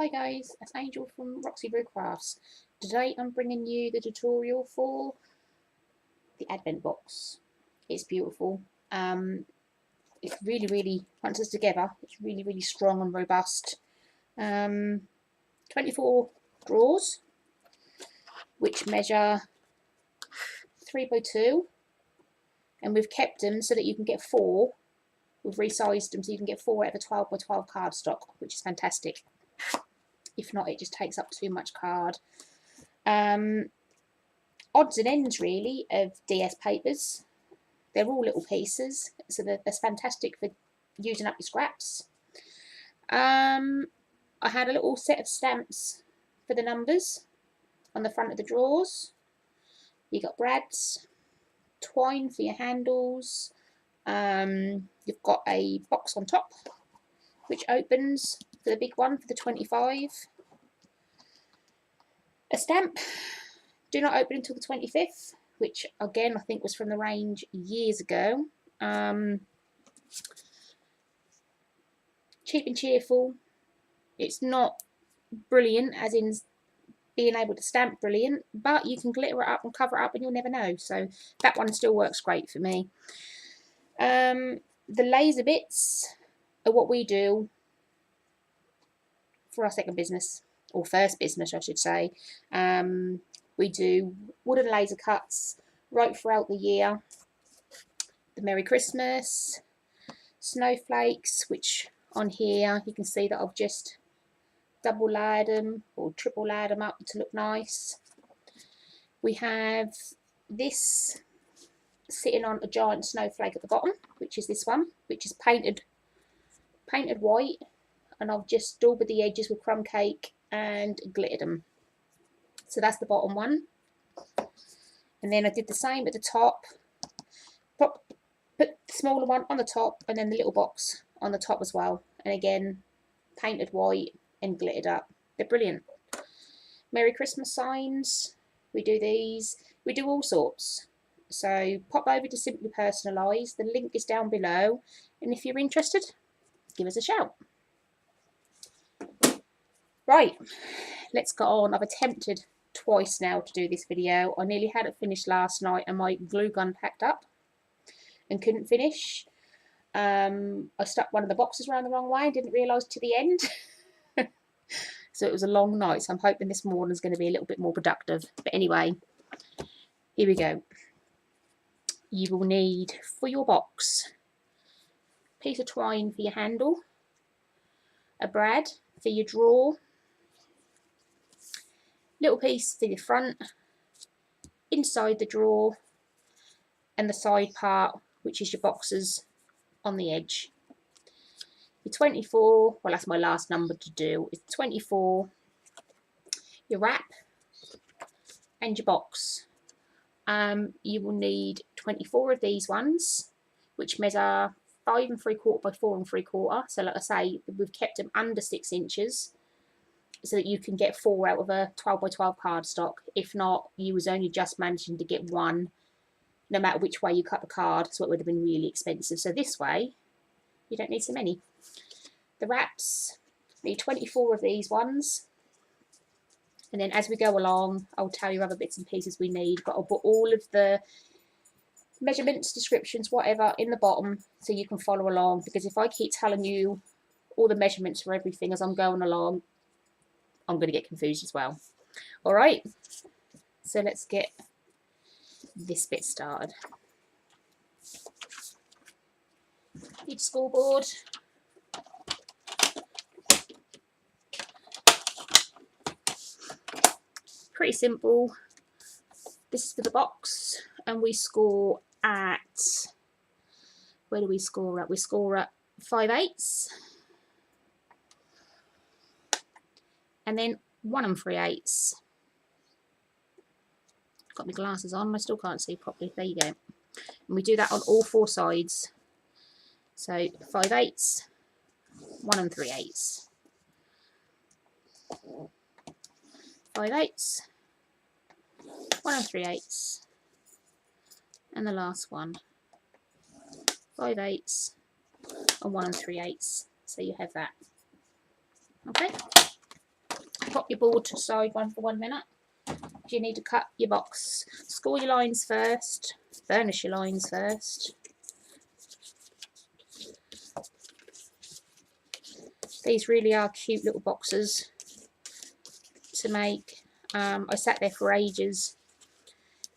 Hi guys, it's Angel from Roxie Crafts. Today I'm bringing you the tutorial for the advent box. It's beautiful. It's really, once it's together, it's really strong and robust. 24 drawers, which measure 3 by 2, and we've kept them so that you can get 4. We've resized them so you can get 4 out of a 12 by 12 cardstock, which is fantastic. If not, it just takes up too much card. Odds and ends really of DS papers. They're all little pieces, so that's fantastic for using up your scraps. I had a little set of stamps for the numbers on the front of the drawers. You got brads, twine for your handles. You've got a box on top which opens for the big one for the 25. A stamp, do not open until the 25th, which again I think was from the range years ago. Cheap and cheerful. It's not brilliant as in being able to stamp brilliant, but you can glitter it up and cover it up and you'll never know, so that one still works great for me. The laser bits are what we do for our second business, or first business I should say. We do wooden laser cuts right throughout the year. The Merry Christmas, Snowflakes, which on here you can see that I've just double layered them or triple layered them up to look nice. We have this sitting on a giant snowflake at the bottom, which is this one, which is painted white, and I've just daubed the edges with crumb cake and glittered them. So that's the bottom one. And then I did the same at the top. Put the smaller one on the top and then the little box on the top as well. And again, painted white and glittered up. They're brilliant. Merry Christmas signs. We do these. We do all sorts. So pop over to Simply Personalised. The link is down below. And if you're interested, give us a shout. Right, let's go on. I've attempted twice now to do this video. I nearly had it finished last night and my glue gun packed up and couldn't finish. I stuck one of the boxes around the wrong way and didn't realise to the end. So it was a long night, so I'm hoping this morning is going to be a little bit more productive. But anyway, here we go. You will need, for your box, a piece of twine for your handle, a brad for your drawer, little piece for the front, inside the drawer, and the side part, which is your boxes on the edge. Your 24, well that's my last number to do, is 24, your wrap, and your box. You will need 24 of these ones, which measure 5 3/4 by 4 3/4. So like I say, we've kept them under 6 inches so that you can get 4 out of a 12 by 12 cardstock. If not, you was only just managing to get 1, no matter which way you cut the card, so it would have been really expensive. So this way, you don't need so many. The wraps, need 24 of these ones. And then as we go along, I'll tell you other bits and pieces we need, but I'll put all of the measurements, descriptions, whatever, in the bottom so you can follow along, because if I keep telling you all the measurements for everything as I'm going along, I'm going to get confused as well. Alright, so let's get this bit started. Need a scoreboard. Pretty simple. This is for the box, and we score at, where do we score at? We score at 5/8, and then 1 3/8. Got my glasses on, I still can't see properly. There you go. And we do that on all 4 sides. So 5/8, 1 3/8, 5/8, 1 3/8, and the last one 5/8 and 1 3/8. So you have that. Okay. pop your board to the side one for 1 minute. You need to cut your box. Score your lines first, burnish your lines first. These really are cute little boxes to make. I sat there for ages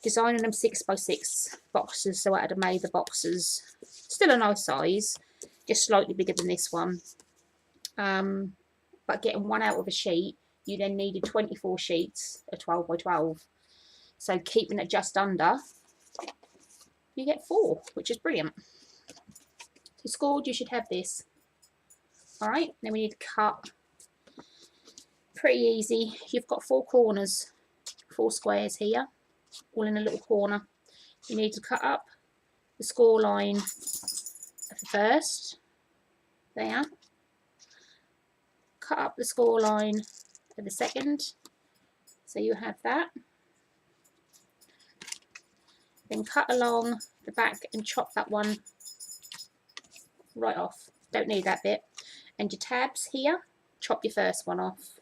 designing them 6x6 boxes, so I had to made the boxes still a nice size, just slightly bigger than this one. But getting one out of a sheet, you then needed 24 sheets of 12x12. So keeping it just under, you get 4, which is brilliant. So scored, you should have this. Alright, then we need to cut. Pretty easy. You've got 4 corners, 4 squares here, all in a little corner. You need to cut up the score line of the first, there. Cut up the score line of the second, so you have that. Then cut along the back and chop that one right off. Don't need that bit. And your tabs here, chop your first one off,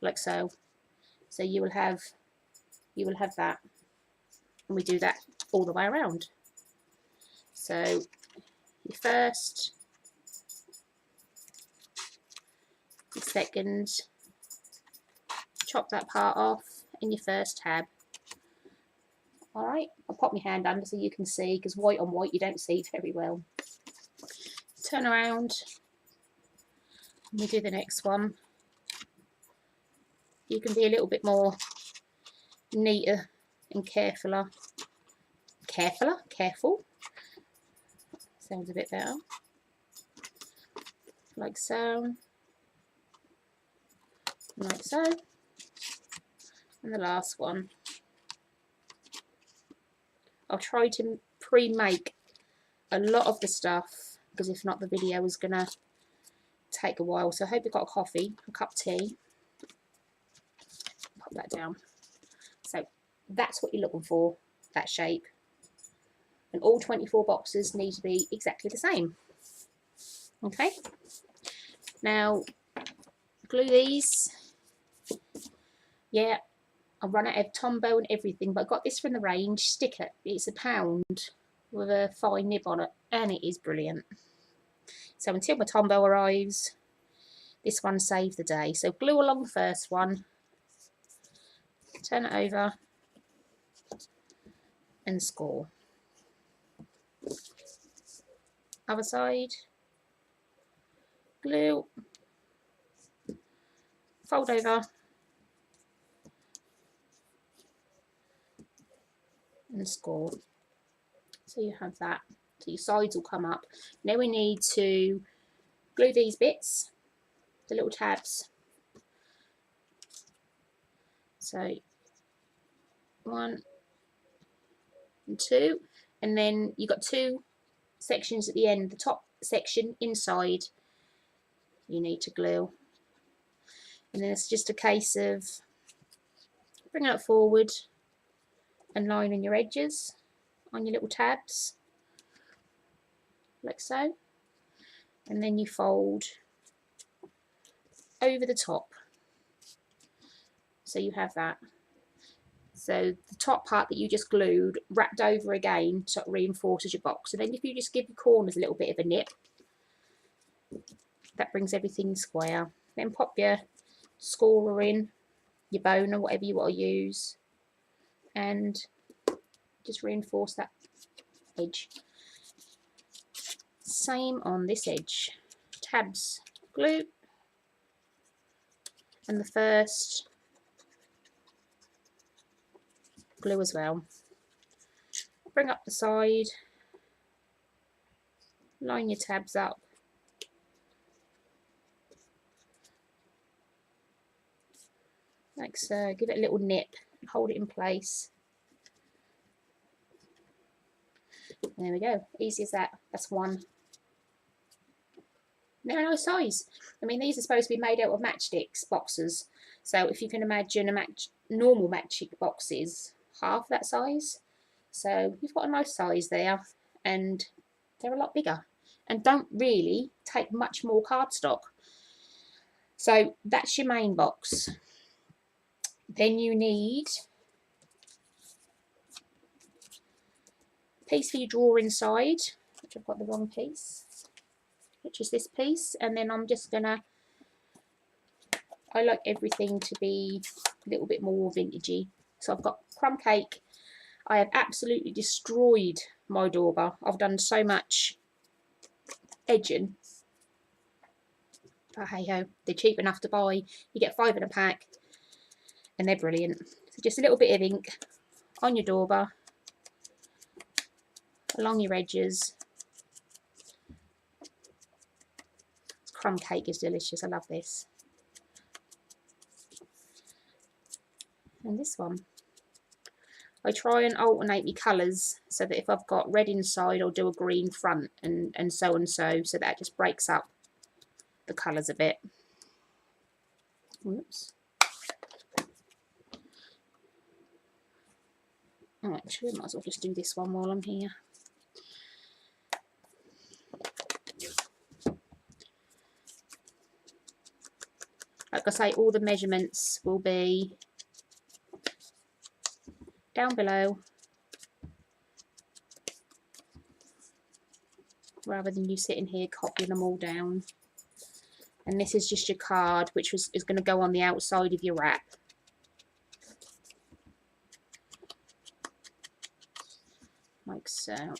like so. So you will have that, and we do that all the way around. So your first, your second, chop that part off, and your first tab. Alright, I'll pop my hand under so you can see, because white on white you don't see very well. Turn around, and we do the next one. You can be a little bit more neater and careful. Sounds a bit better. Like so. Like so. And the last one. I'll try to pre-make a lot of the stuff, because if not the video is going to take a while. So I hope you've got a coffee, a cup of tea. Pop that down. So that's what you're looking for, that shape. And all 24 boxes need to be exactly the same. Okay. Now, glue these. Yeah, I run out of Tombow and everything, but I got this from the range. Stick it. It's £1 with a fine nib on it, and it is brilliant. So until my Tombow arrives, this one saved the day. So glue along the first one, turn it over, and score. Other side, glue, fold over, and score. So you have that. So your sides will come up. Now we need to glue these bits, the little tabs. So 1 and 2, and then you've got 2 sections at the end. The top section inside you need to glue, and then it's just a case of bringing it forward and lining your edges on your little tabs like so, and then you fold over the top, so you have that. So the top part that you just glued wrapped over again, so it reinforces your box. And then if you just give your corners a little bit of a nip, that brings everything square. Then pop your scorer in, your bone or whatever you want to use, and just reinforce that edge. Same on this edge. Tabs, glue, and the first glue as well. Bring up the side, line your tabs up, like so. Give it a little nip, hold it in place. There we go, easy as that. That's one. They're a nice size. I mean, these are supposed to be made out of matchsticks boxes, so if you can imagine normal matchstick boxes, half that size. So you've got a nice size there, and they're a lot bigger and don't really take much more cardstock. So that's your main box. Then you need a piece for your drawer inside, which I've got the wrong piece, which is this piece. And then I'm just gonna, I like everything to be a little bit more vintagey. So I've got crumb cake. I have absolutely destroyed my dauber. I've done so much edging. But hey ho, they're cheap enough to buy. You get 5 in a pack and they're brilliant. So just a little bit of ink on your dauber, along your edges. This crumb cake is delicious. I love this. And this one. I try and alternate my colours so that if I've got red inside, I'll do a green front and so, so that just breaks up the colours a bit. Whoops. Oh, actually, I might as well just do this one while I'm here. Like I say, all the measurements will be down below, rather than you sitting here copying them all down. And this is just your card, which is going to go on the outside of your wrap. Like so. There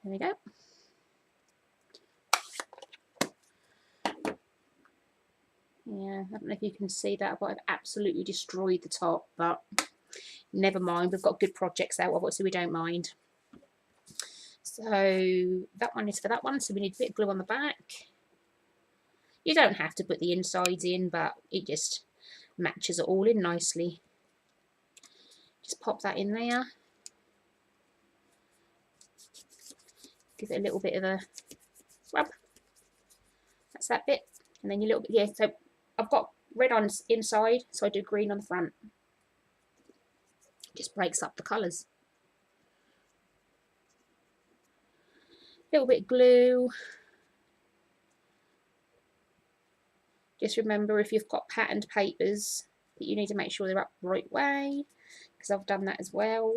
we go. Yeah, I don't know if you can see that, but I've absolutely destroyed the top, but never mind, we've got good projects out of it, so we don't mind. So that one is for that one, so we need a bit of glue on the back. You don't have to put the insides in, but it just matches it all in nicely. Just pop that in there. Give it a little bit of a rub. That's that bit. And then your little bit, yeah, so I've got red on inside, so I do green on the front. Just breaks up the colours. A little bit of glue. Just remember, if you've got patterned papers, that you need to make sure they're up the right way, because I've done that as well.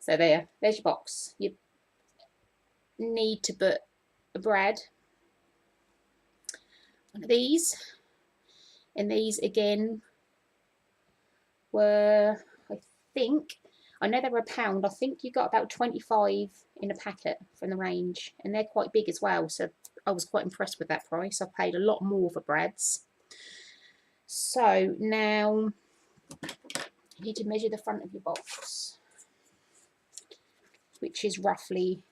So there's your box. You need to put a brad, one of these, and these again were, I know they were £1. I think you got about 25 in a packet from the range, and they're quite big as well, so I was quite impressed with that price. I paid a lot more for brads. So now you need to measure the front of your box, which is roughly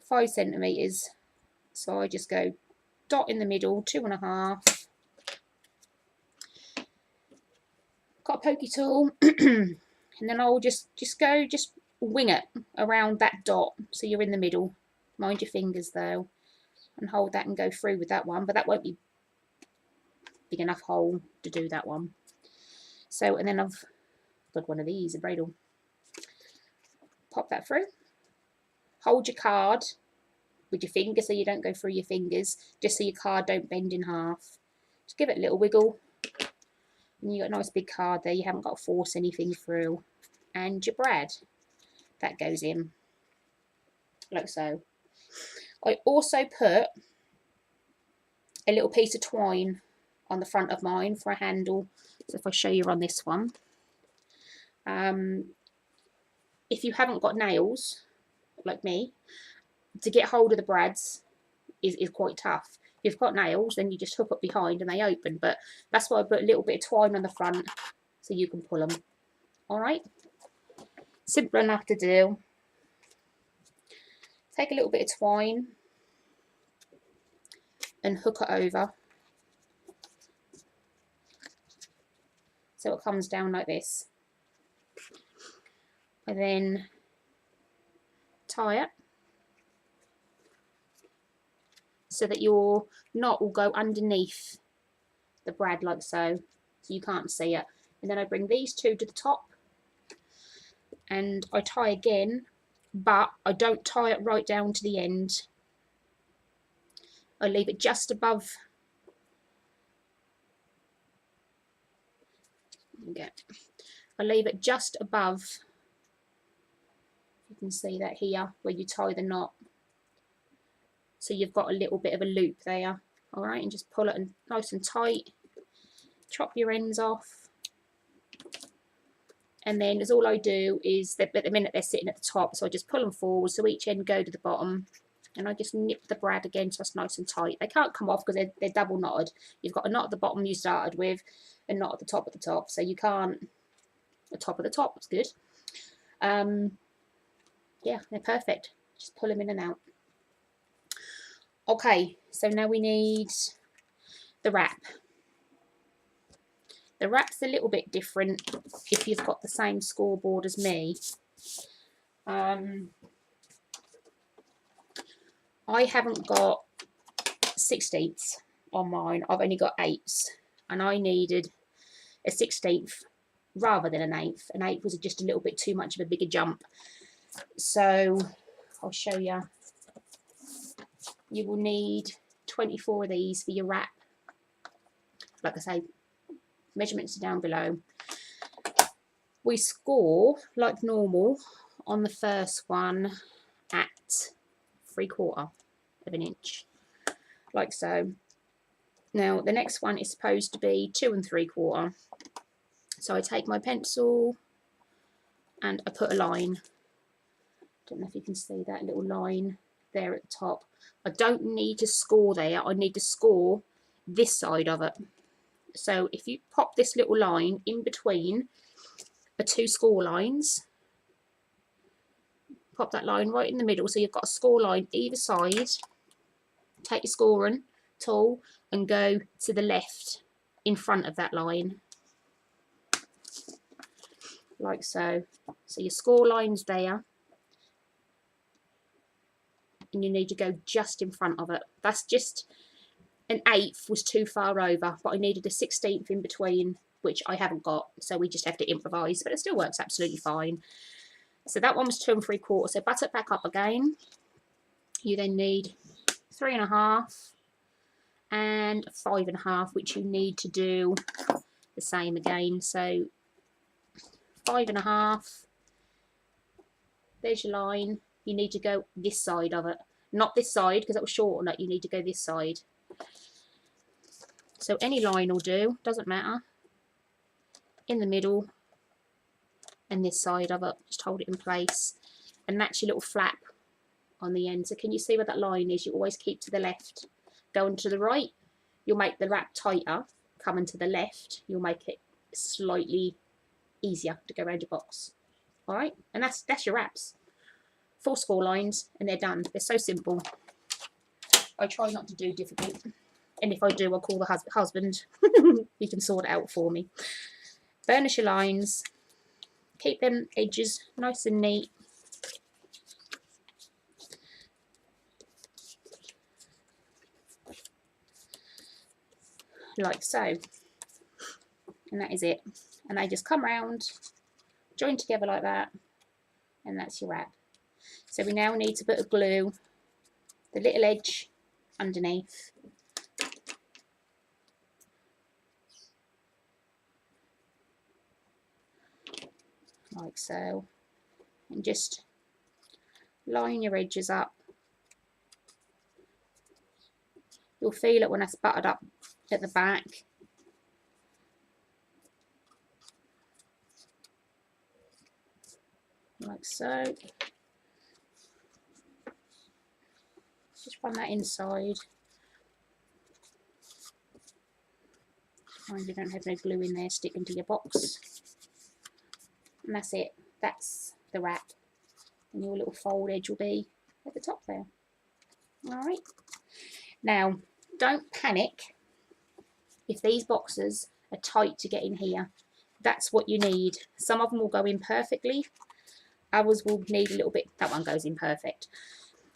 5 centimetres. So I just go dot in the middle, 2.5. Got a pokey tool, and then I'll just wing it around that dot, so you're in the middle. Mind your fingers though, and hold that and go through with that one, but that won't be big enough hole to do that one. So, and then I've got one of these, a Bradle. Pop that through. Hold your card with your fingers so you don't go through your fingers, just so your card don't bend in half. Just give it a little wiggle, and you got a nice big card there. You haven't got to force anything through. And your brad, that goes in like so. I also put a little piece of twine on the front of mine for a handle. So if I show you on this one, if you haven't got nails like me, to get hold of the brads is quite tough. If you've got nails, then you just hook up behind and they open, but that's why I put a little bit of twine on the front so you can pull them. Alright, simple enough to do. Take a little bit of twine and hook it over so it comes down like this. And then tie it so that your knot will go underneath the brad like so, so you can't see it. And then I bring these two to the top, and I tie again, but I don't tie it right down to the end. I leave it just above. I leave it just above. You can see that here where you tie the knot. So you've got a little bit of a loop there. All right, and just pull it nice and tight. Chop your ends off. And then all I do is, at the minute they're sitting at the top, so I just pull them forward so each end go to the bottom. And I just nip the brad again so it's nice and tight. They can't come off because they're double knotted. You've got a knot at the bottom you started with, and knot at the top so you can't. The top of the top is good. Yeah, they're perfect. Just pull them in and out. Okay, so now we need the wrap. The wrap's a little bit different if you've got the same scoreboard as me. I haven't got 16ths on mine. I've only got 8ths, and I needed a 16th rather than an 8th. An 8th was just a little bit too much of a bigger jump. So I'll show you. You will need 24 of these for your wrap. Like I say, measurements are down below. We score like normal on the first one at 3/4 of an inch, like so. Now the next one is supposed to be 2 3/4. So I take my pencil and I put a line. Don't know if you can see that little line there at the top. I don't need to score there. I need to score this side of it. So if you pop this little line in between the 2 score lines, pop that line right in the middle, so you've got a score line either side. Take your scoring tool and go to the left in front of that line, like so. So your score line's there, and you need to go just in front of it. That's just an 1/8 was too far over, but I needed a 16th in between, which I haven't got, so we just have to improvise, but it still works absolutely fine. So that one was 2 3/4. So butt it back up again. You then need 3 1/2 and 5 1/2, which you need to do the same again. So 5 1/2. There's your line. You need to go this side of it, not this side because that was short on it. You need to go this side. So any line will do, doesn't matter. In the middle and this side of it, just hold it in place, and that's your little flap on the end. So can you see where that line is? You always keep to the left. Going to the right, you'll make the wrap tighter. Coming to the left, you'll make it slightly easier to go around your box. All right, and that's your wraps. 4 score lines and they're done. They're so simple. I try not to do difficult, and if I do, I'll call the husband. He can sort it out for me. Burnish your lines. Keep them edges nice and neat. Like so. And that is it. And they just come round, join together like that, and that's your wrap. So we now need to put a glue the little edge underneath. Like so. And just line your edges up. You'll feel it when it's buttered up at the back. Like so. Just run that inside. Mind you don't have no glue in there sticking to your box. And that's it. That's the wrap. And your little fold edge will be at the top there. Alright. Now, don't panic if these boxes are tight to get in here. That's what you need. Some of them will go in perfectly. Others will need a little bit. That one goes in perfect.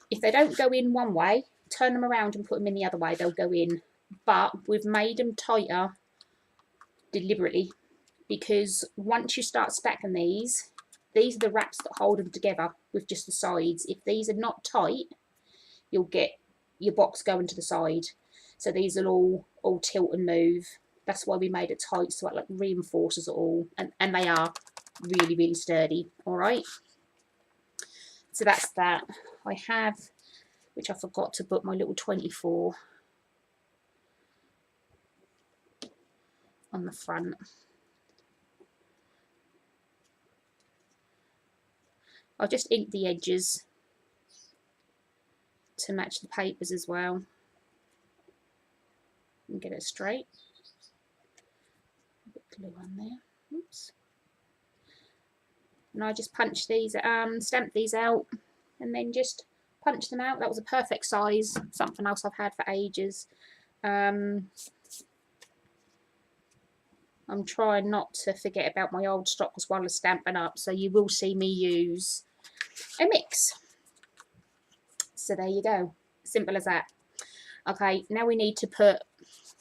If they don't go in one way, turn them around and put them in the other way. They'll go in. But we've made them tighter, deliberately, because once you start stacking these, you'll find that they start to these are the wraps that hold them together with just the sides. If these are not tight, you'll get your box going to the side. So these will all tilt and move. That's why we made it tight, so it like reinforces it all, and they are really, really sturdy. All right. So that's that. I have, which I forgot to put my little 24 on the front. I'll just ink the edges to match the papers as well and get it straight. A bit of glue on there. Oops. And I just punch these, stamp these out, and then just punch them out. That was a perfect size. Something else I've had for ages. I'm trying not to forget about my old stock as well as stamping up, so you will see me use a mix. So there you go, simple as that. Okay, now we need to put,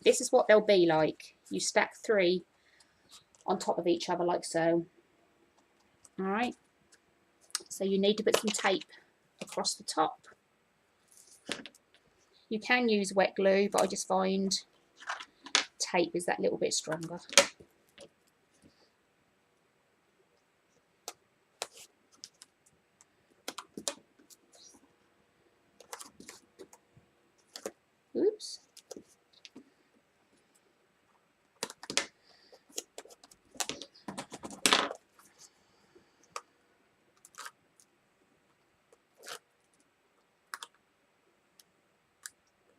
this is what they'll be like. You stack 3 on top of each other like so. All right, so you need to put some tape across the top. You can use wet glue, but I just find tape is that little bit stronger. Oops.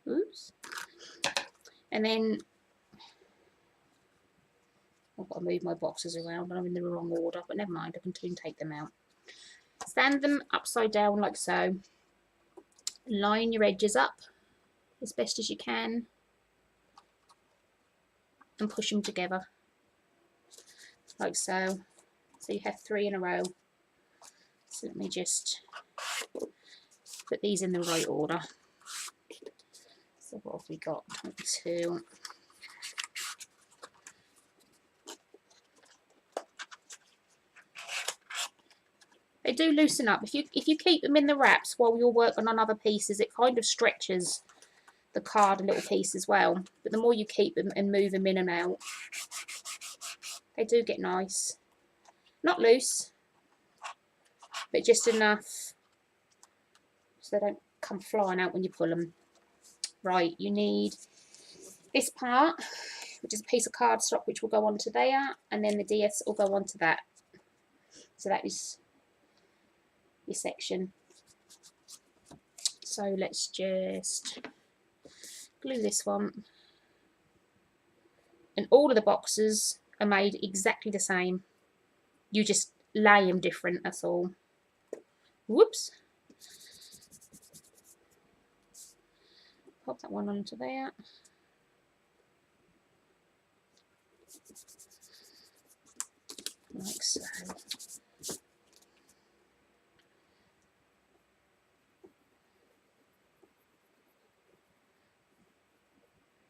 Oops. And then I've got to move my boxes around and I'm in the wrong order, but never mind, I can soon take them out. Stand them upside down like so. Line your edges up as best as you can and push them together like so. So you have 3 in a row. So let me just put these in the right order. So what have we got? 22. They do loosen up. If you keep them in the wraps while you're working on other pieces, it kind of stretches the card a little piece as well. But the more you keep them and move them in and out, they do get nice. Not loose, but just enough so they don't come flying out when you pull them. Right, you need this part, which is a piece of cardstock, which will go onto there, and then the DS will go onto that. So that is your section. So let's just glue this one. And all of the boxes are made exactly the same. You just lay them different, that's all. Whoops. Pop that one onto there. Like so.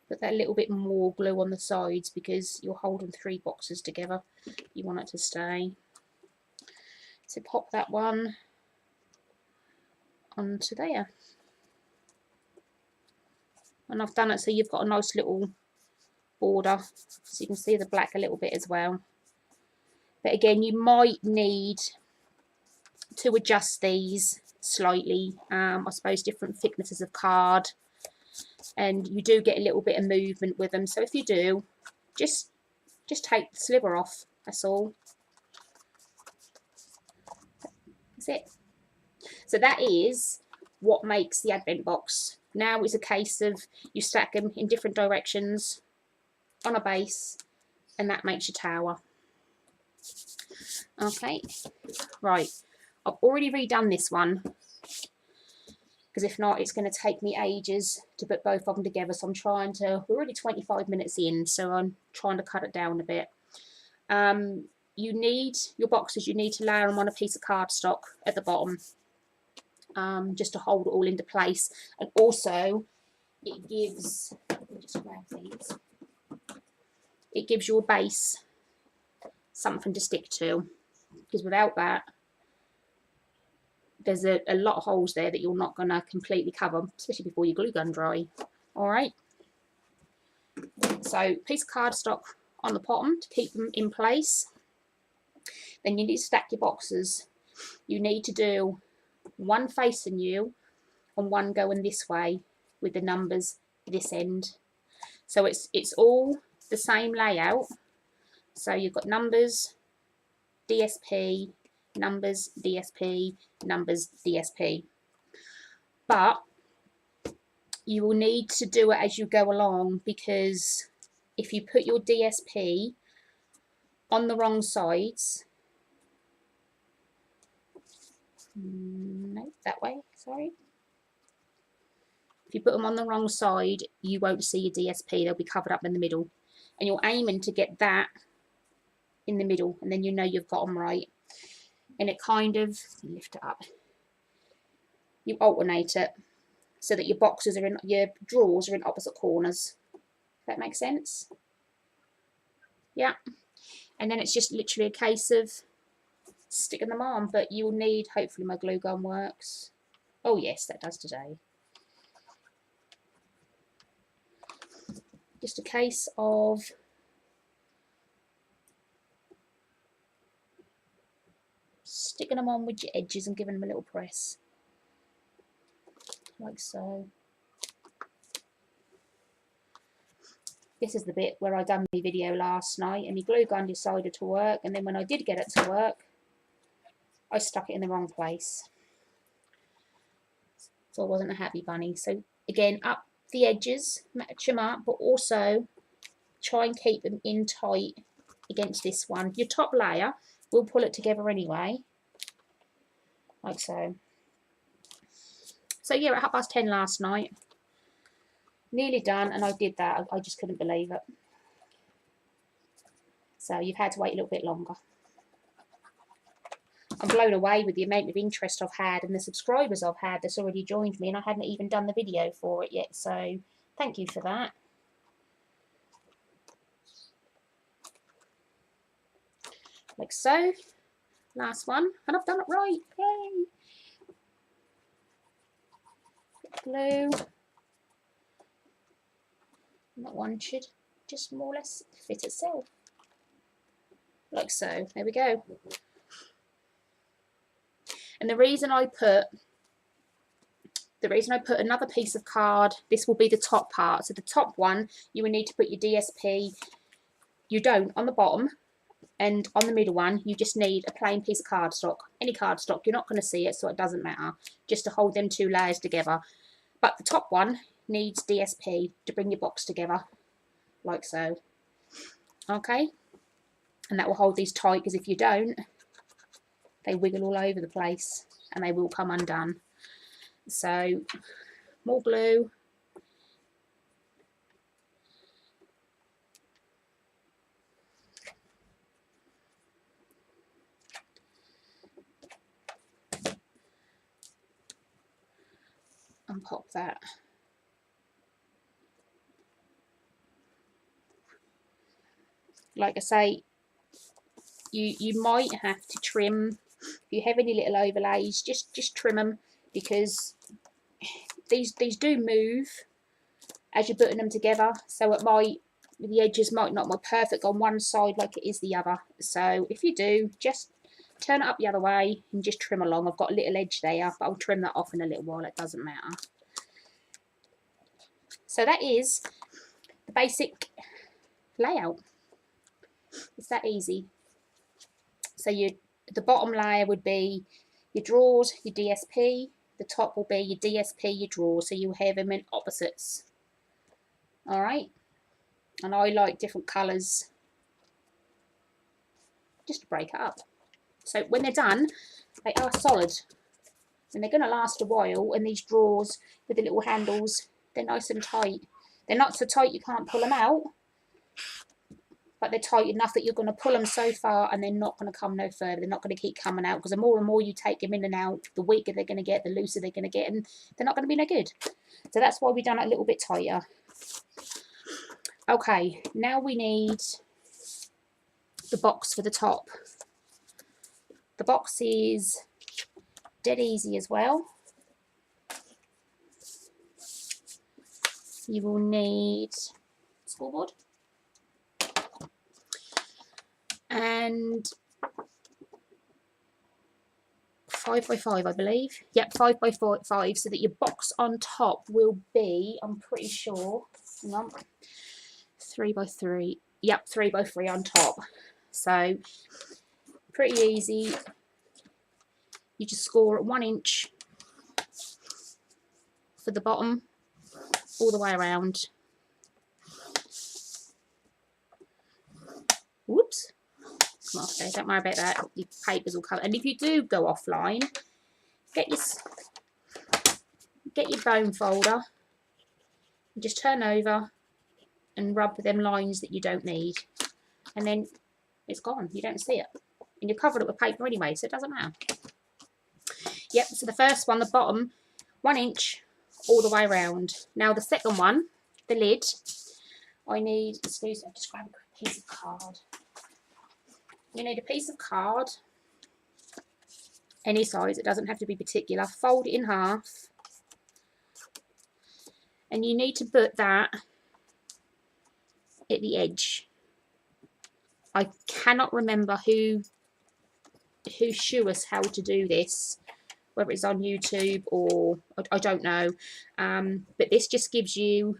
Put that little bit more glue on the sides because you're holding 3 boxes together. You want it to stay. So pop that one onto there. And I've done it so you've got a nice little border, so you can see the black a little bit as well. But again, you might need to adjust these slightly. I suppose different thicknesses of card, and you do get a little bit of movement with them. So if you do, just take the sliver off. That's all. That's it. So that is what makes the advent box. Now it's a case of you stack them in different directions on a base, and that makes your tower. Okay, right. I've already redone this one because if not, it's going to take me ages to put both of them together. So I'm trying to. We're already 25 minutes in, so I'm trying to cut it down a bit. You need your boxes. You need to layer them on a piece of cardstock at the bottom. Just to hold it all into place, and also it gives, let me just grab these, it gives your base something to stick to, because without that, there's a lot of holes there that you're not going to completely cover, especially before your glue gun dry. All right. So piece of cardstock on the bottom to keep them in place. Then you need to stack your boxes. You need to do one facing you and one going this way with the numbers this end. So it's all the same layout. So you've got numbers, DSP, numbers, DSP, numbers, DSP. But you will need to do it as you go along, because if you put your DSP on the wrong sides, no, that way, sorry. If you put them on the wrong side, you won't see your DSP, they'll be covered up in the middle. And you're aiming to get that in the middle, and then you know you've got them right. And it kind of, lift it up, you alternate it so that your boxes are in, your drawers are in opposite corners. If that makes sense? Yeah. And then it's just literally a case of sticking them on, but you'll need, hopefully my glue gun works. Oh yes, that does today. Just a case of sticking them on with your edges and giving them a little press, like so. This is the bit where I done my video last night and my glue gun decided to work, and then when I did get it to work, I stuck it in the wrong place. So I wasn't a happy bunny. So again, up the edges, match them up, but also try and keep them in tight against this one. Your top layer will pull it together anyway, like so. So yeah, at 10:30 last night, nearly done, and I did that. I just couldn't believe it. So you've had to wait a little bit longer. I'm blown away with the amount of interest I've had and the subscribers I've had that's already joined me, and I hadn't even done the video for it yet, so thank you for that. Like so. Last one, and I've done it right. Yay! Glue. And that one should just more or less fit itself. Like so. There we go. And the reason I put another piece of card, this will be the top part. So the top one, you will need to put your DSP. You don't on the bottom, and on the middle one, you just need a plain piece of cardstock. Any cardstock, you're not going to see it, so it doesn't matter. Just to hold them two layers together. But the top one needs DSP to bring your box together, like so. Okay? And that will hold these tight, because if you don't, they wiggle all over the place and they will come undone. So, more glue. And pop that. Like I say, you might have to trim. If you have any little overlays, just trim them, because these do move as you're putting them together. So it might, the edges might not be perfect on one side like it is the other. So if you do, just turn it up the other way and just trim along. I've got a little edge there, but I'll trim that off in a little while. It doesn't matter. So that is the basic layout. It's that easy. So the bottom layer would be your drawers, your DSP. The top will be your DSP, your drawers. So you'll have them in opposites. All right. And I like different colours just to break it up. So when they're done, they are solid. And they're going to last a while. And these drawers with the little handles, they're nice and tight. They're not so tight you can't pull them out, but they're tight enough that you're going to pull them so far and they're not going to come no further. They're not going to keep coming out, because the more and more you take them in and out, the weaker they're going to get, the looser they're going to get, and they're not going to be no good. So that's why we've done it a little bit tighter. Okay, now we need the box for the top. The box is dead easy as well. You will need scoreboard and 5x5, I believe. Yep, 5x5, so that your box on top will be, I'm pretty sure, hang on, 3x3. Yep, 3x3 on top. So pretty easy. You just score at 1 inch for the bottom all the way around. Whoops. Okay, don't worry about that. Your papers will cover. And if you do go offline, get your bone folder and just turn over and rub them lines that you don't need, and then it's gone. You don't see it, and you're covered up with paper anyway, so it doesn't matter. Yep. So the first one, the bottom, 1 inch all the way around. Now the second one, the lid, I need. Excuse me, just grab a piece of card. You need a piece of card, any size, it doesn't have to be particular. Fold it in half, and you need to put that at the edge. I cannot remember who showed us how to do this, whether it's on YouTube or I don't know, but this just gives you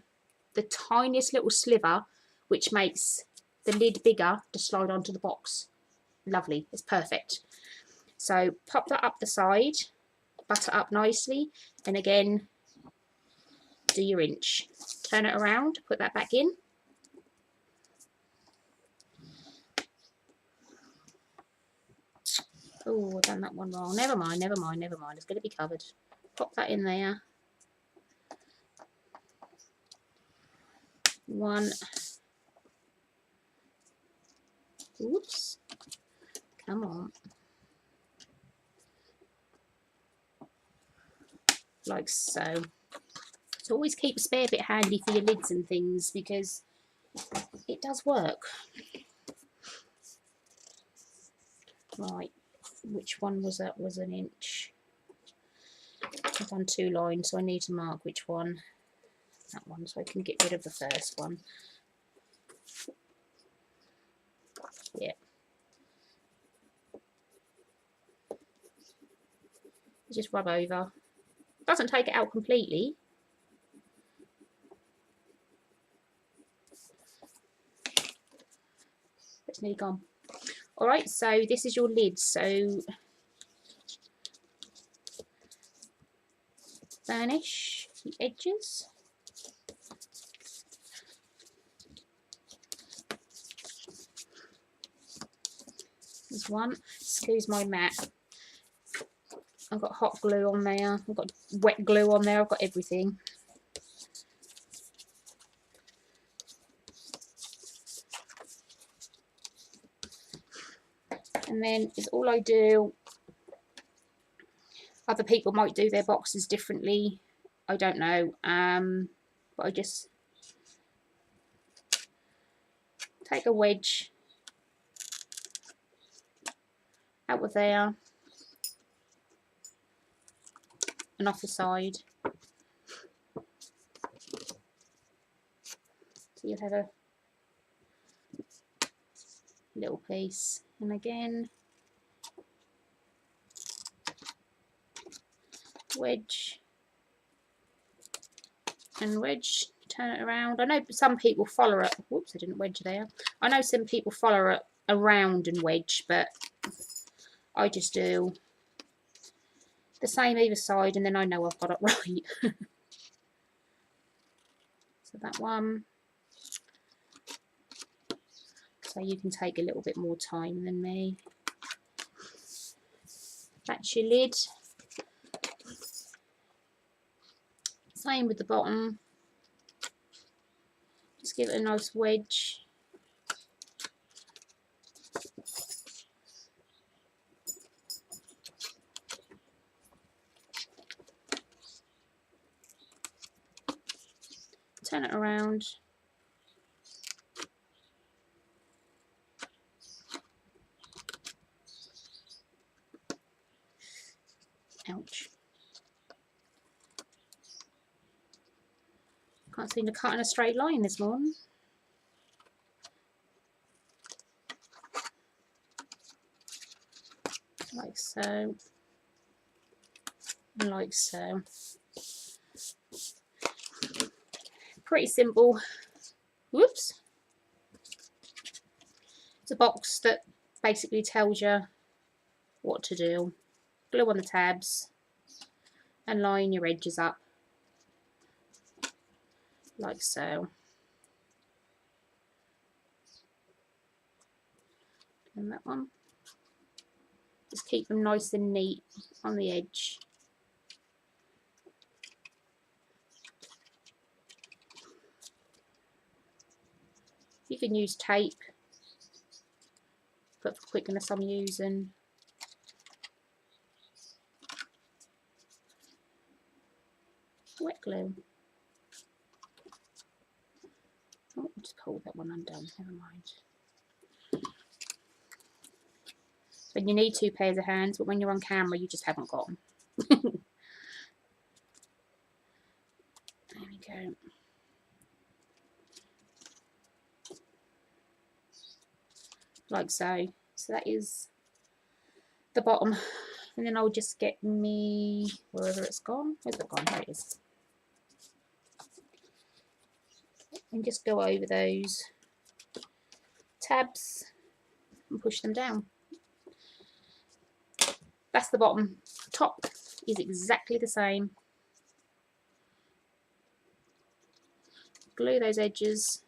the tiniest little sliver, which makes the lid bigger to slide onto the box. Lovely, it's perfect. So pop that up the side, butter up nicely, and again do your inch. Turn it around, put that back in. Oh, I've done that one wrong. Never mind, never mind, never mind. It's going to be covered. Pop that in there. 1. Oops. Come on. Like so. So always keep a spare bit handy for your lids and things, because it does work. Right, which one was that? Was an inch. I've done 2 lines, so I need to mark which one. That one, so I can get rid of the first one. Yeah. Just rub over. Doesn't take it out completely. It's nearly gone. Alright, so this is your lid. So burnish the edges. There's one. Excuse my mat. I've got hot glue on there. I've got wet glue on there. I've got everything. And then is all I do. Other people might do their boxes differently. I don't know. But I just take a wedge out of there and off the side. So you'll have a little piece, and again wedge and wedge, turn it around. I know some people follow it. Whoops, I didn't wedge there. I know some people follow it around and wedge, but I just do the same either side, and then I know I've got it right. So that one. So you can take a little bit more time than me. That's your lid. Same with the bottom. Just give it a nice wedge. Turn it around. Ouch. Can't seem to cut in a straight line this morning. Like so. And like so. Pretty simple. Whoops. It's a box that basically tells you what to do. Glue on the tabs and line your edges up like so. And that one. Just keep them nice and neat on the edge. You can use tape, but for quickness I'm using wet glue. Oh, I just pulled that one undone, never mind. When you need two pairs of hands, but when you're on camera you just haven't got them. There we go. Like so. So that is the bottom. And then I'll just get me, wherever it's gone. Where's it gone? There it is. And just go over those tabs and push them down. That's the bottom. Top is exactly the same. Glue those edges.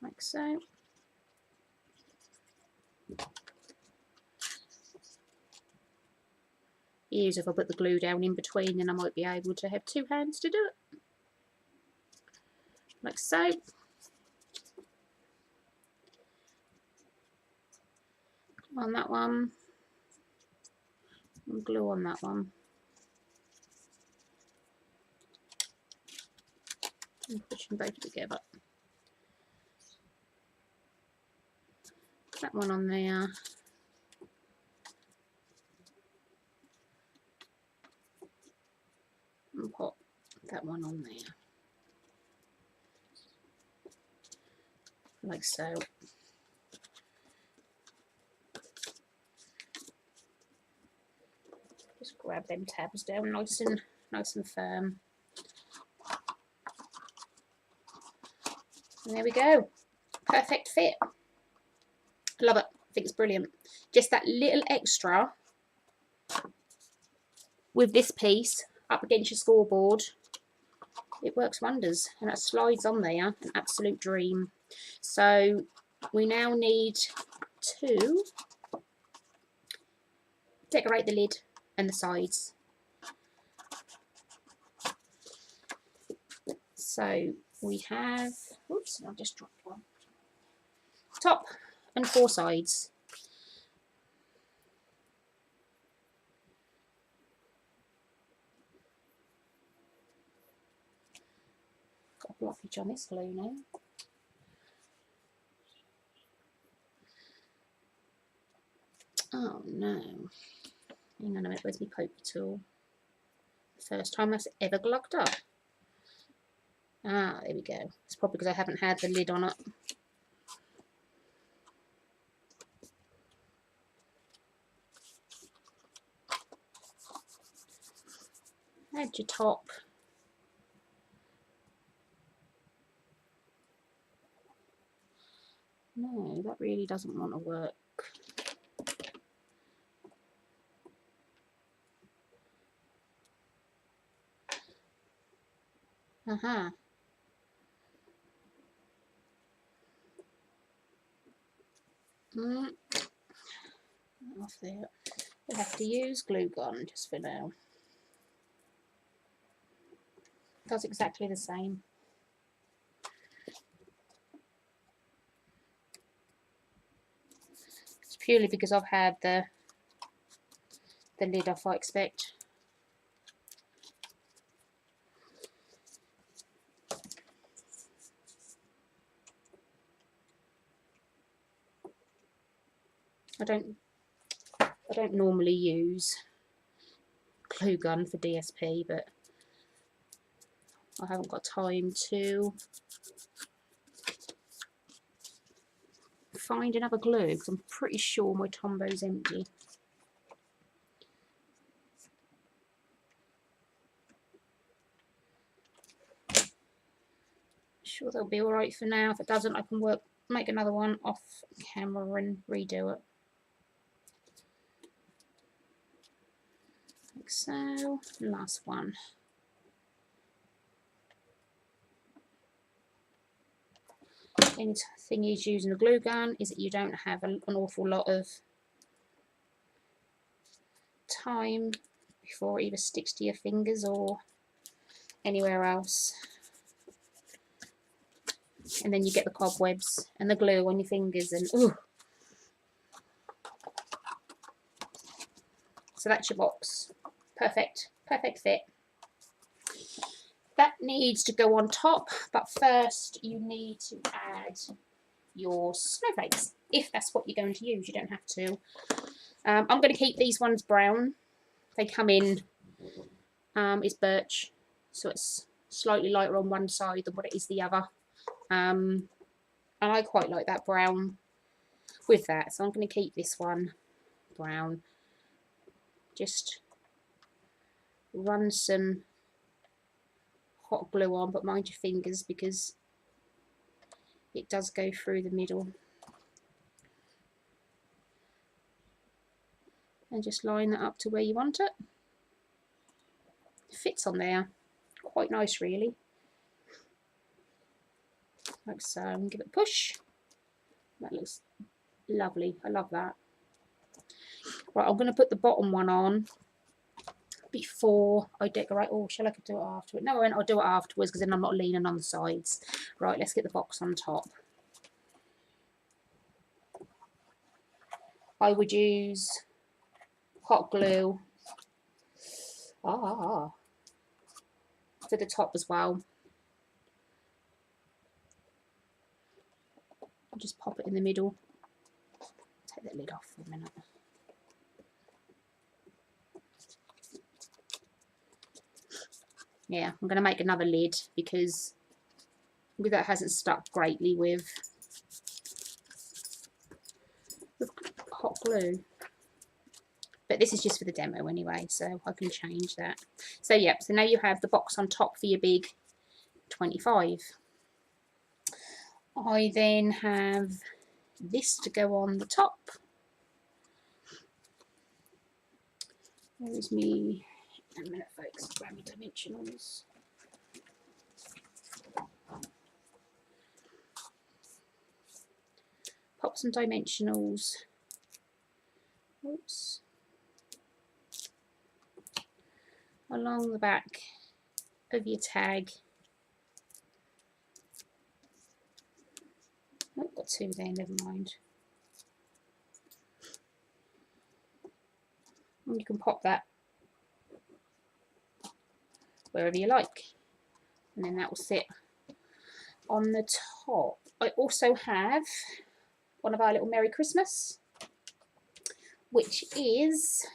Like so. Here's if I put the glue down in between, then I might be able to have two hands to do it. Like so. On that one. And glue on that one. And push them both together. That one on there. And pop that one on there. Like so. Just grab them tabs down nice and firm. And there we go. Perfect fit. Love it. I think it's brilliant. Just that little extra with this piece up against your scoreboard, it works wonders. And that slides on there, an absolute dream. So we now need to decorate the lid and the sides. So we have, oops, I'll just drop one. Top and four sides. Got a blockage on this glue now. Oh no. Hang on a minute, where's my poker tool? First time that's ever glugged up. Ah, there we go. It's probably because I haven't had the lid on it. Add your top. No, that really doesn't want to work. Aha. Off there. We'll have to use glue gun just for now. Does exactly the same. It's purely because I've had the lid off, I expect. I don't normally use glue gun for DSP, but I haven't got time to find another glue because I'm pretty sure my Tombo's empty. Sure they'll be alright for now. If it doesn't, I can make another one off camera and redo it. Like so. Last one. Any thing is using a glue gun is that you don't have an awful lot of time before it either sticks to your fingers or anywhere else. And then you get the cobwebs and the glue on your fingers and ooh. So that's your box. Perfect fit. That needs to go on top, but first you need to add your snowflakes, if that's what you're going to use. You don't have to. I'm going to keep these ones brown. They come in, it's birch, so it's slightly lighter on one side than what it is the other. And I quite like that brown with that, so I'm going to keep this one brown. Just run some hot glue on, but mind your fingers because it does go through the middle. And just line that up to where you want it. It fits on there. Quite nice really. Like so, and give it a push. That looks lovely. I love that. Right, I'm going to put the bottom one on before I decorate. Oh, shall I do it afterwards? No, I'll do it afterwards because then I'm not leaning on the sides. Right, let's get the box on top. I would use hot glue for the top as well. I'll just pop it in the middle. Take that lid off for a minute. Yeah, I'm going to make another lid because that hasn't stuck greatly with hot glue. But this is just for the demo anyway, so I can change that. So yeah, so now you have the box on top for your big 25. I then have this to go on the top. Where is me? A minute, folks. Grab me dimensionals. Pop some dimensionals. Oops. Along the back of your tag. Oh, got two there, never mind. And you can pop that wherever you like. And then that will sit on the top. I also have one of our little Merry Christmas, which is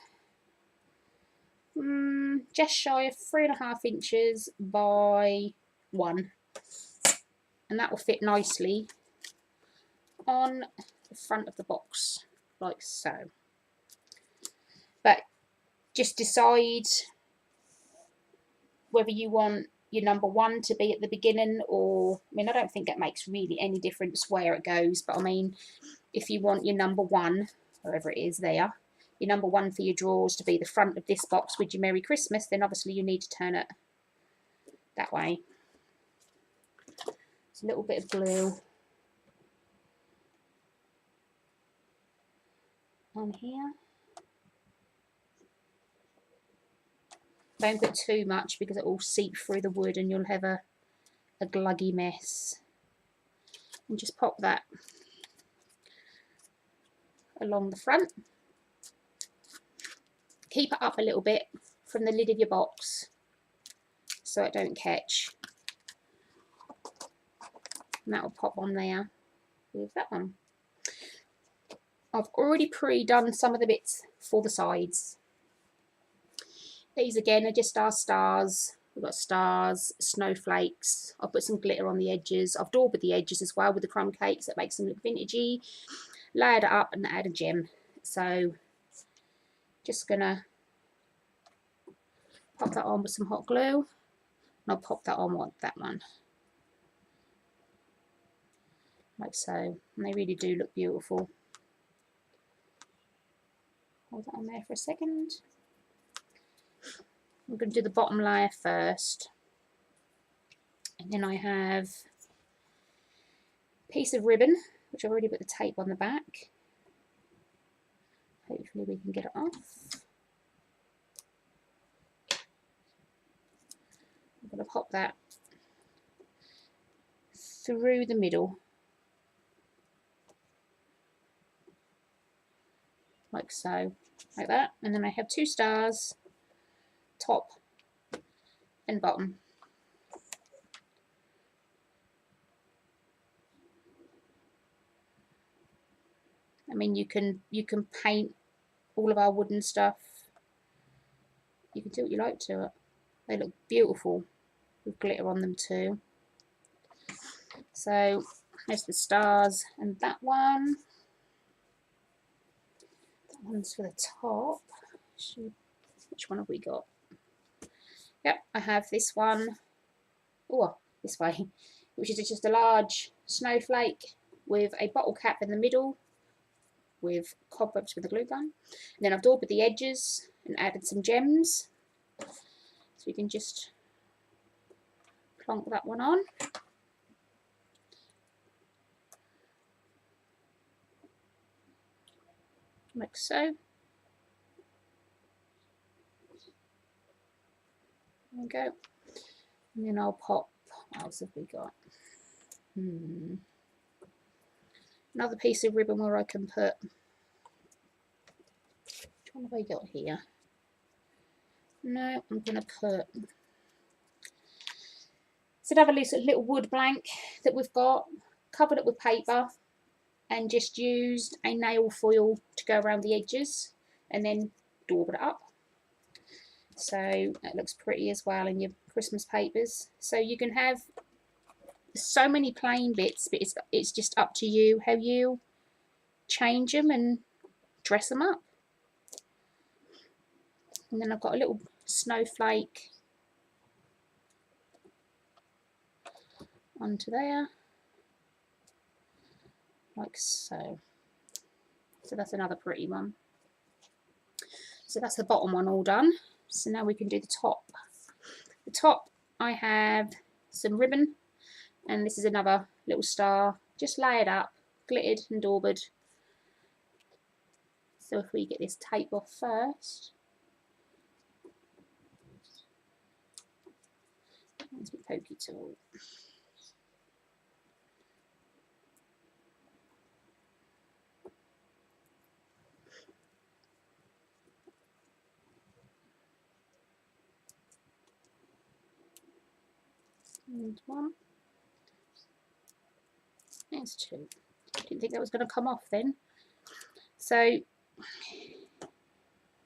just shy of 3.5 inches by 1. And that will fit nicely on the front of the box, like so. But just decide whether you want your number 1 to be at the beginning, or, I mean, I don't think it makes really any difference where it goes, but I mean, if you want your number 1, wherever it is there, your number 1 for your drawers to be the front of this box with your Merry Christmas, then obviously you need to turn it that way. It's a little bit of glue on here. Don't put too much because it will seep through the wood and you'll have a gluggy mess. And just pop that along the front. Keep it up a little bit from the lid of your box so it don't catch. And that will pop on there with that one. I've already pre-done some of the bits for the sides. These again are just our stars. We've got stars, snowflakes. I've put some glitter on the edges. I've daubed the edges as well with the crumb cakes. That makes them look vintagey. Layered it up and add a gem. So just gonna pop that on with some hot glue. And I'll pop that on with that one. Like so. And they really do look beautiful. Hold that on there for a second. I'm going to do the bottom layer first. And then I have a piece of ribbon, which I've already put the tape on the back. Hopefully we can get it off. I'm going to pop that through the middle. Like so. Like that. And then I have 2 stars, top and bottom. I mean, you can paint all of our wooden stuff. You can do what you like to it. They look beautiful with glitter on them too. So there's the stars and that one. That one's for the top. Which one have we got? Yep, I have this one. Oh, this way, which is just a large snowflake with a bottle cap in the middle with cobwebs with a glue gun. And then I've daubed the edges and added some gems. So we can just plonk that one on. Like so. There we go. And then I'll pop, what else have we got? Another piece of ribbon where I can put, which one have I got here? No, I'm going to put, it's another little wood blank that we've got, covered it with paper and just used a nail foil to go around the edges and then daubed it up. So that looks pretty as well in your Christmas papers. So you can have so many plain bits, but it's just up to you how you change them and dress them up. And then I've got a little snowflake onto there, like so. So that's another pretty one. So that's the bottom one all done. So now we can do the top. The top, I have some ribbon, and this is another little star, just layered up, glittered and daubed. So if we get this tape off first, that's my pokey tool. And 1. There's 2. Didn't think that was going to come off then. So I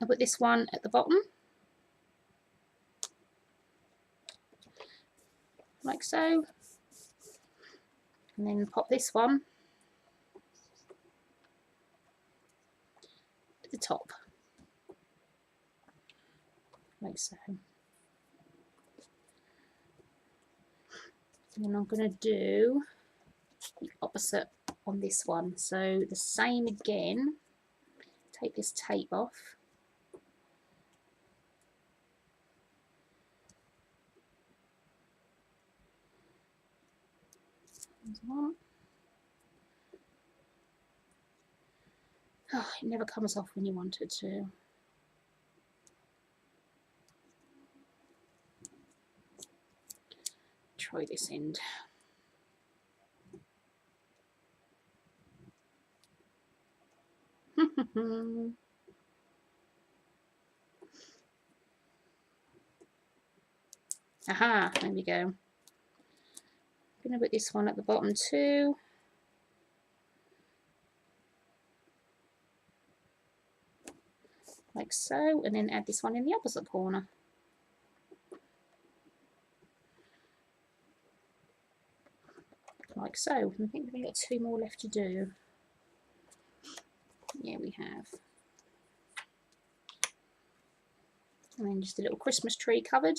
put this one at the bottom, like so, and then pop this one at the top, like so. And then I'm going to do the opposite on this one. So the same again, take this tape off. There's one. Oh, it never comes off when you want it to. Try this end. Aha, there we go. I'm going to put this one at the bottom too. like so, and then add this one in the opposite corner. Like so. I think we've got 2 more left to do. Yeah, we have. And then just a little Christmas tree covered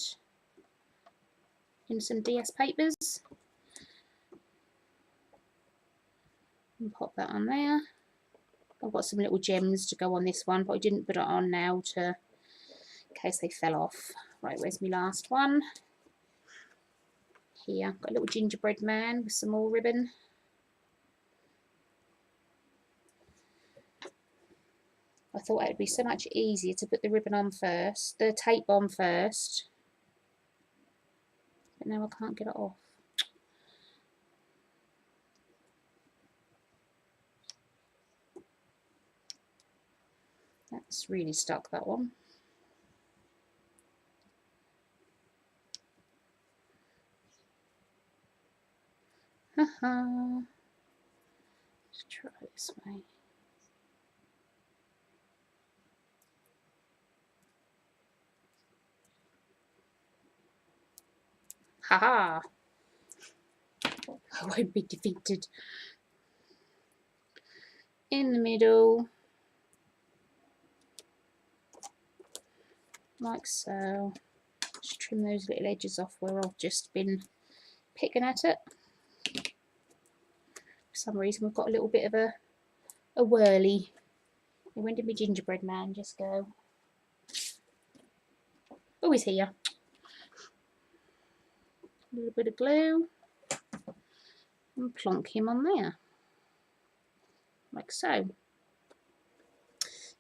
in some DS papers. And pop that on there. I've got some little gems to go on this one, but I didn't put it on now in case they fell off. Right, where's my last one? Here, got a little gingerbread man with some more ribbon. I thought it would be so much easier to put the ribbon on first, the tape on first. But now I can't get it off. That's really stuck, that one. Haha. Let's try this way. Haha. I won't be defeated. In the middle. Like so. Just trim those little edges off where I've just been picking at it. For some reason we've got a little bit of a whirly. When did my gingerbread man just go? Oh, he's here. A little bit of glue and plonk him on there, like so.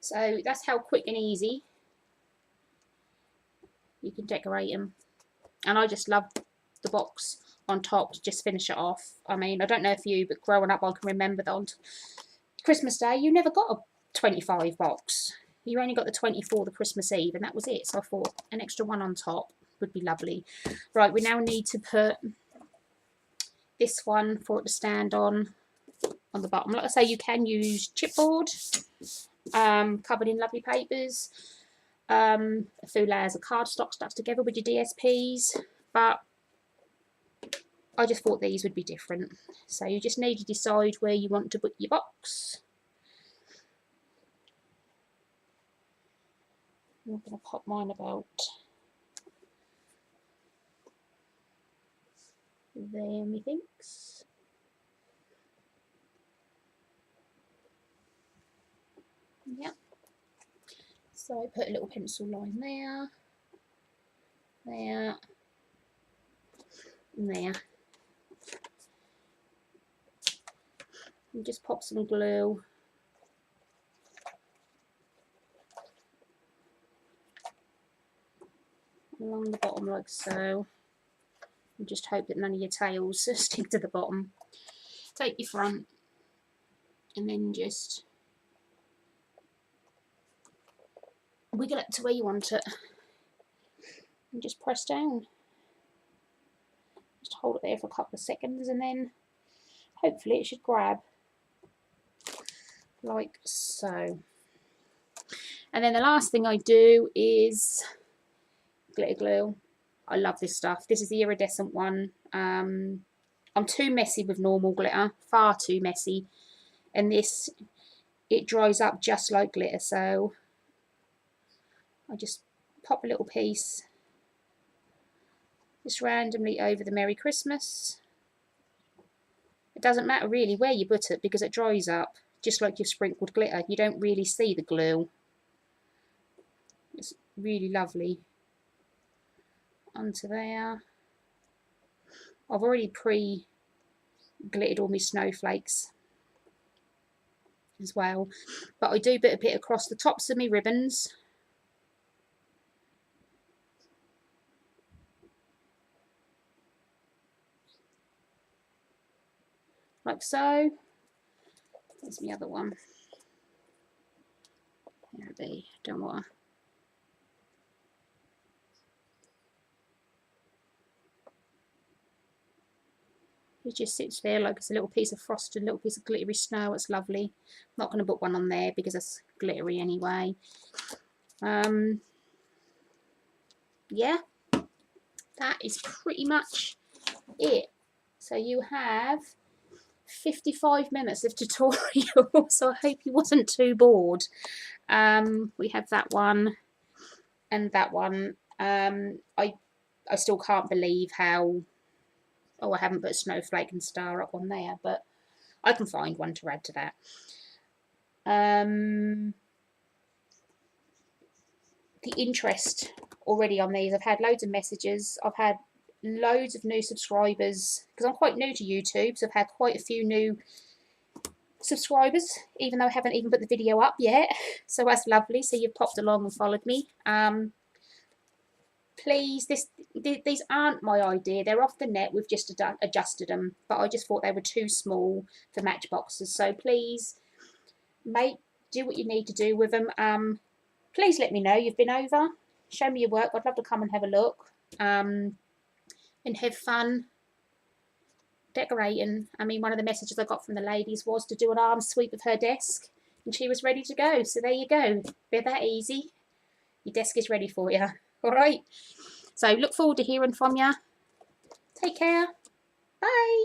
So that's how quick and easy you can decorate them. And I just love the box on top to just finish it off. I mean, I don't know if you, but growing up I can remember that on Christmas Day you never got a 25 box. You only got the 24 the Christmas Eve, and that was it. So I thought an extra one on top would be lovely. Right, we now need to put this one for it to stand on the bottom. Like I say, you can use chipboard covered in lovely papers, a few layers of cardstock stuck together with your DSPs, but I just thought these would be different. So you just need to decide where you want to put your box. I'm going to pop mine about there, methinks. Yep. So I put a little pencil line there, there, and there. And just pop some glue along the bottom like so. And just hope that none of your tails stick to the bottom. Take your front and then just wiggle it to where you want it and just press down. Just hold it there for a couple of seconds and then hopefully it should grab like so. And then the last thing I do is glitter glue. I love this stuff. This is the iridescent one. I'm too messy with normal glitter, far too messy. And this, it dries up just like glitter. So I just pop a little piece just randomly over the Merry Christmas. It doesn't matter really where you put it because it dries up just like you've sprinkled glitter. You don't really see the glue. It's really lovely. Onto there. I've already pre-glittered all my snowflakes as well, but I do put a bit across the tops of my ribbons. Like so. There's my other one. There it be. Don't want to. It just sits there like it's a little piece of frosted, little piece of glittery snow. It's lovely. I'm not going to put one on there because it's glittery anyway. Yeah, that is pretty much it. So you have 55 minutes of tutorial, so I hope you wasn't too bored. We have that one and that one. I still can't believe how, oh, I haven't put a snowflake and star up on there, but I can find one to add to that. The interest already on these, I've had loads of messages. I've had loads of new subscribers because I'm quite new to YouTube, so I've had quite a few new subscribers, even though I haven't even put the video up yet. So that's lovely. So you've popped along and followed me. Please, these aren't my idea. They're off the net. We've just adjusted them, but I just thought they were too small for matchboxes. So please, do what you need to do with them. Please let me know you've been over. Show me your work. I'd love to come and have a look. And have fun decorating. I mean, one of the messages I got from the ladies was to do an arm sweep of her desk, and she was ready to go. So there you go. They're that easy. Your desk is ready for you. All right. So look forward to hearing from you. Take care. Bye.